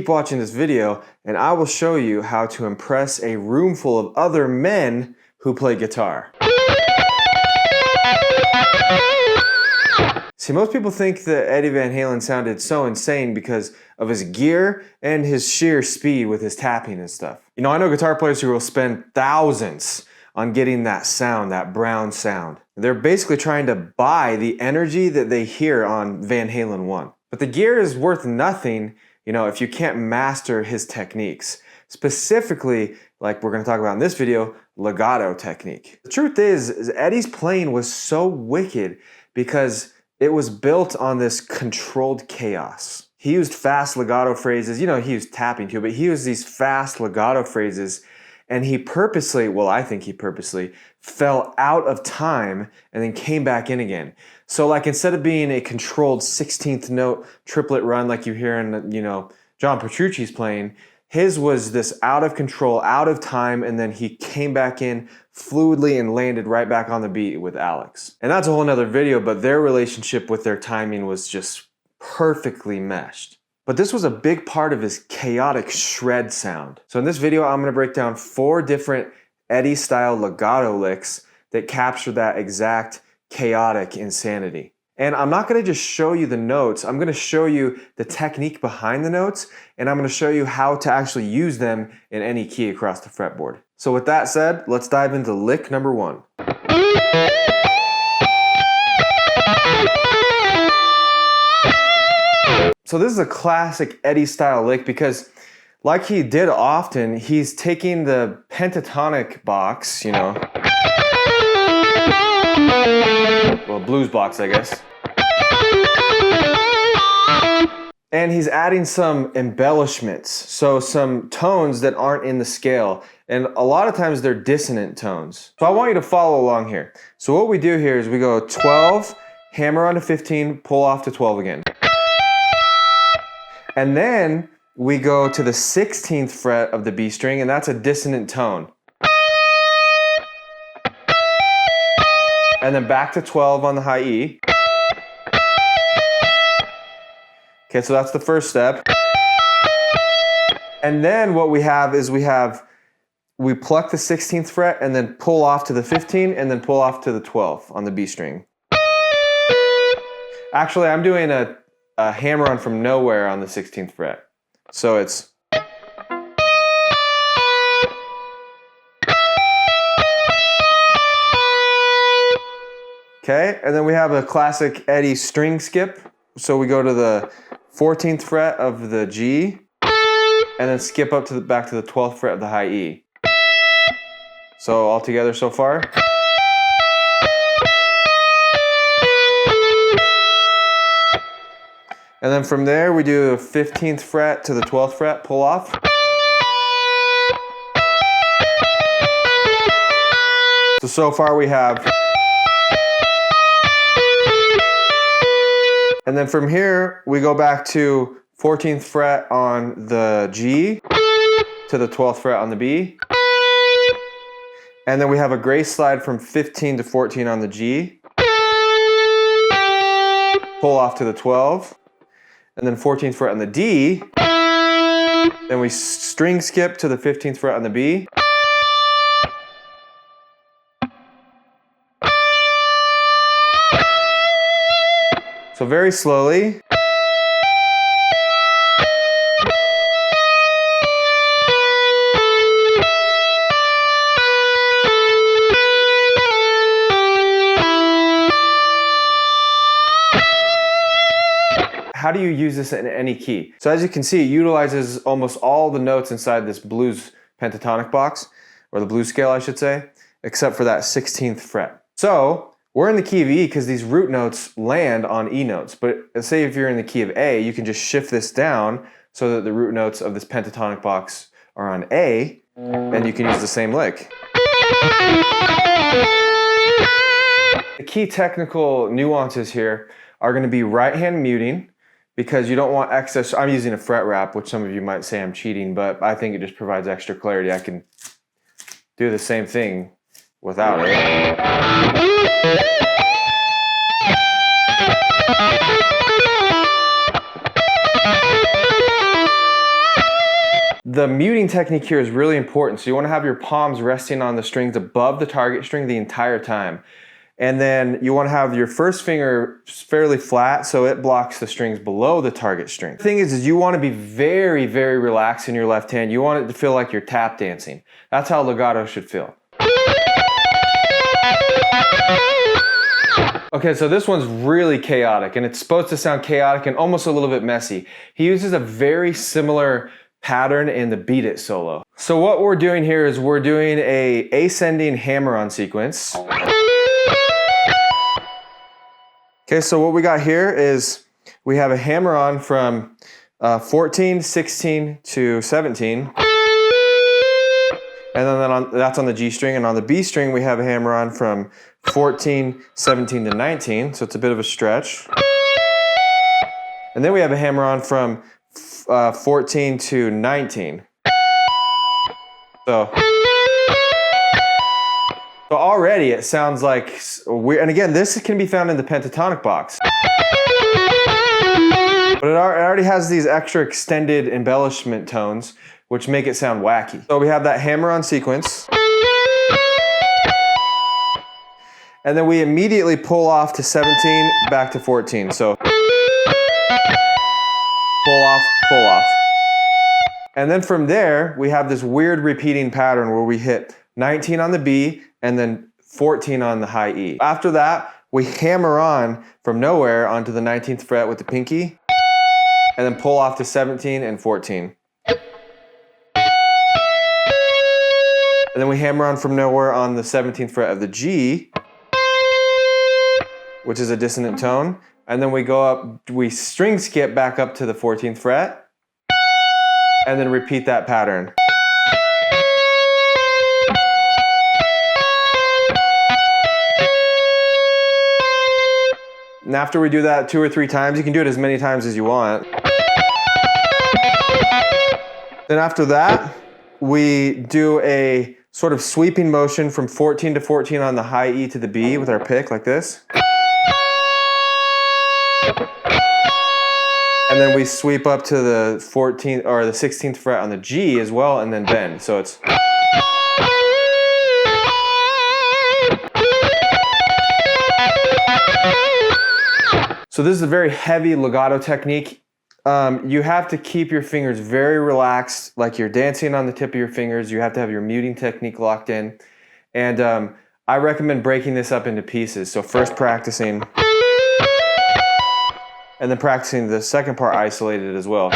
watching this video and I will show you how to impress a room full of other men who play guitar. See, most people think that Eddie Van Halen sounded so insane because of his gear and his sheer speed with his tapping and stuff. You know, I know guitar players who will spend thousands on getting that sound, that brown sound. They're basically trying to buy the energy that they hear on Van Halen 1. But the gear is worth nothing, you know, if you can't master his techniques. Specifically, like we're going to talk about in this video, legato technique. The truth is Eddie's playing was so wicked because it was built on this controlled chaos. He used fast legato phrases. You know, he used tapping too, but he used these fast legato phrases, and he purposely, well, I think he purposely, fell out of time and then came back in again. So like instead of being a controlled 16th note triplet run like you hear in, you know, John Petrucci's playing, his was this out of control, out of time, and then he came back in fluidly and landed right back on the beat with Alex. And that's a whole nother video, but their relationship with their timing was just perfectly meshed. But this was a big part of his chaotic shred sound. So in this video, I'm gonna break down 4 different Eddie style legato licks that capture that exact chaotic insanity. And I'm not gonna just show you the notes, I'm gonna show you the technique behind the notes, and I'm gonna show you how to actually use them in any key across the fretboard. So with that said, let's dive into lick number 1. So this is a classic Eddie style lick because like he did often, he's taking the pentatonic box, you know, well, blues box, I guess, and he's adding some embellishments, so some tones that aren't in the scale, and a lot of times they're dissonant tones. So I want you to follow along here. So what we do here is we go 12, hammer on to 15, pull off to 12 again. And then we go to the 16th fret of the B string, and that's a dissonant tone. And then back to 12 on the high E. Okay, so that's the first step. And then what we have is we pluck the 16th fret and then pull off to the 15 and then pull off to the 12 on the B string. Actually, I'm doing a hammer on from nowhere on the 16th fret. So it's okay, and then we have a classic Eddie string skip. So we go to the 14th fret of the G and then skip up to back to the 12th fret of the high E. So all together so far. And then from there we do the 15th fret to the 12th fret, pull off. So far we have. And then from here we go back to 14th fret on the G to the 12th fret on the B. And then we have a grace slide from 15 to 14 on the G. Pull off to the 12. And then 14th fret on the D. Then we string skip to the 15th fret on the B. So very slowly. How do you use this in any key? So as you can see, it utilizes almost all the notes inside this blues pentatonic box, or the blues scale I should say, except for that 16th fret. So we're in the key of E because these root notes land on E notes, but say if you're in the key of A, you can just shift this down so that the root notes of this pentatonic box are on A, and you can use the same lick. The key technical nuances here are going to be right hand muting, because you don't want excess. I'm using a fret wrap, which some of you might say I'm cheating, but I think it just provides extra clarity. I can do the same thing without it. the muting technique here is really important. So you want to have your palms resting on the strings above the target string the entire time. And then you want to have your first finger fairly flat so it blocks the strings below the target string. The thing is you want to be very, very relaxed in your left hand. You want it to feel like you're tap dancing. That's how legato should feel. Okay, so this one's really chaotic, and it's supposed to sound chaotic and almost a little bit messy. He uses a very similar pattern in the Beat It solo. So what we're doing here is we're doing a ascending hammer-on sequence. Okay, so what we got here is we have a hammer-on from 14, 16 to 17. And then that's on the G string, and on the B string we have a hammer-on from 14, 17 to 19, so it's a bit of a stretch. And then we have a hammer-on from 14 to 19. So already it sounds like weird, and again, this can be found in the pentatonic box. But it already has these extra extended embellishment tones, which make it sound wacky. So we have that hammer-on sequence. And then we immediately pull off to 17, back to 14. So pull off, pull off. And then from there, we have this weird repeating pattern where we hit 19 on the B and then 14 on the high E. After that, we hammer on from nowhere onto the 19th fret with the pinky, and then pull off to 17 and 14. And then we hammer on from nowhere on the 17th fret of the G, which is a dissonant tone. And then we go up, we string skip back up to the 14th fret, and then repeat that pattern. And after we do that 2 or 3 times, you can do it as many times as you want. Then after that, we do a sort of sweeping motion from 14 to 14 on the high E to the B with our pick, like this. And then we sweep up to the 14th or the 16th fret on the G as well, and then bend. So it's. So this is a very heavy legato technique. You have to keep your fingers very relaxed, like you're dancing on the tip of your fingers. You have to have your muting technique locked in. And I recommend breaking this up into pieces. So first practicing, and then practicing the second part isolated as well.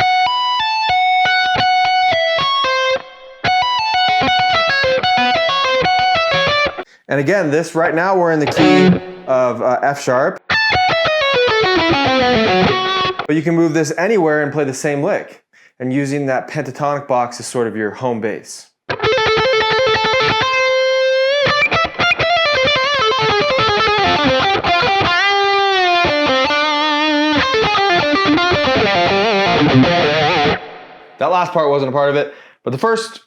And again, this right now we're in the key of F sharp. But you can move this anywhere and play the same lick, and using that pentatonic box as sort of your home base. That last part wasn't a part of it, but the first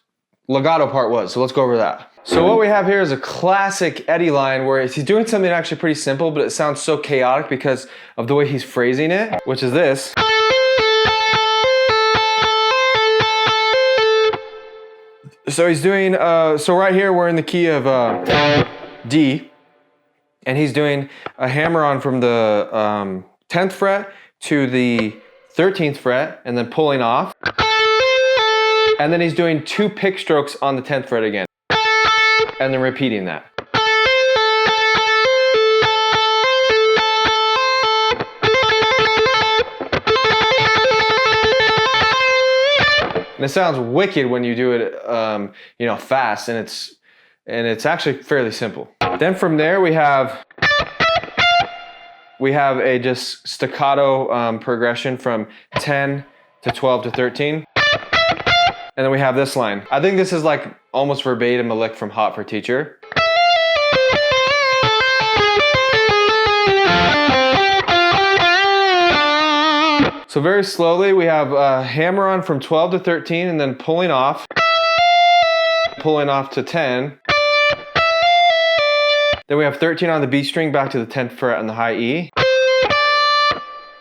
legato part was, so let's go over that. So what we have here is a classic Eddie line where he's doing something actually pretty simple, but it sounds so chaotic because of the way he's phrasing it, which is this. So he's doing, so right here we're in the key of D, and he's doing a hammer-on from the 10th fret to the 13th fret, and then pulling off. And then he's doing 2 pick strokes on the 10th fret again, and then repeating that. And it sounds wicked when you do it, you know, fast, and it's actually fairly simple. Then from there we have a just staccato progression from 10 to 12 to 13. And then we have this line. I think this is like almost verbatim a lick from Hot for Teacher. So very slowly we have a hammer on from 12 to 13 and then pulling off to 10. Then we have 13 on the B string back to the 10th fret on the high E.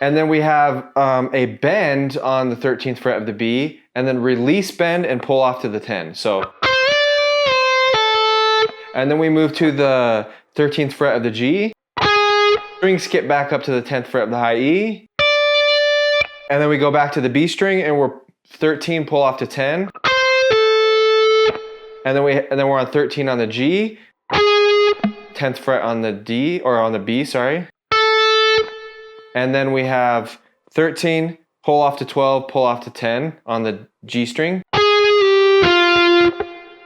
And then we have a bend on the 13th fret of the B, and then release bend and pull off to the 10. So, and then we move to the 13th fret of the G, string skip back up to the 10th fret of the high E, and then we go back to the B string and we're 13, pull off to 10, and then we're on 13 on the G, 10th fret on the D, or on the B, sorry. And then we have 13, pull off to 12, pull off to 10 on the G string.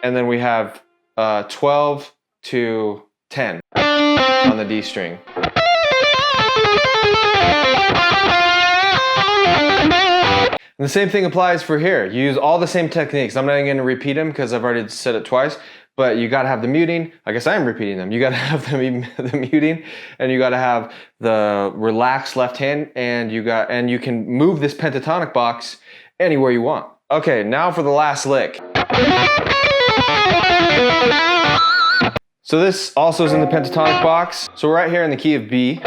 And then we have 12 to 10 on the D string. And the same thing applies for here. You use all the same techniques. I'm not even gonna repeat them because I've already said it twice, but you gotta have the muting. I guess I am repeating them. You gotta have the muting, and you gotta have the relaxed left hand, and you can move this pentatonic box anywhere you want. Okay, now for the last lick. So this also is in the pentatonic box. So we're right here in the key of B.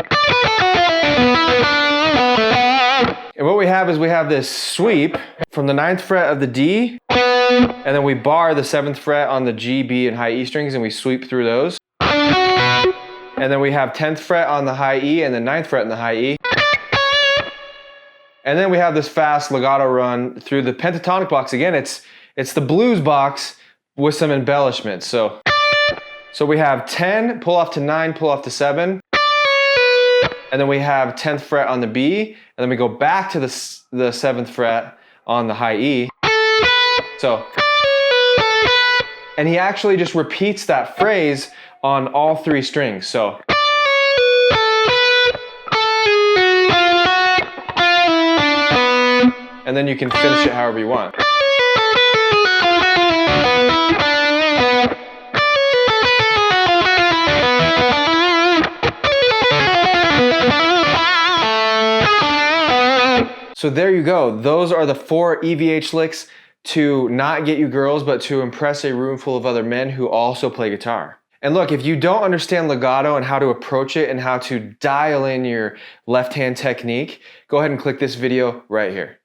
And what we have is we have this sweep from the 9th fret of the D, and then we bar the 7th fret on the G, B, and high E strings, and we sweep through those. And then we have 10th fret on the high E and the 9th fret in the high E. And then we have this fast legato run through the pentatonic box. Again, it's the blues box with some embellishments. So we have 10, pull off to 9, pull off to 7. And then we have 10th fret on the B, and then we go back to the 7th fret on the high E. So, and he actually just repeats that phrase on all 3 strings. So, and then you can finish it however you want. So there you go. Those are the 4 EVH licks to not get you girls, but to impress a room full of other men who also play guitar. And look, if you don't understand legato and how to approach it and how to dial in your left hand technique, go ahead and click this video right here.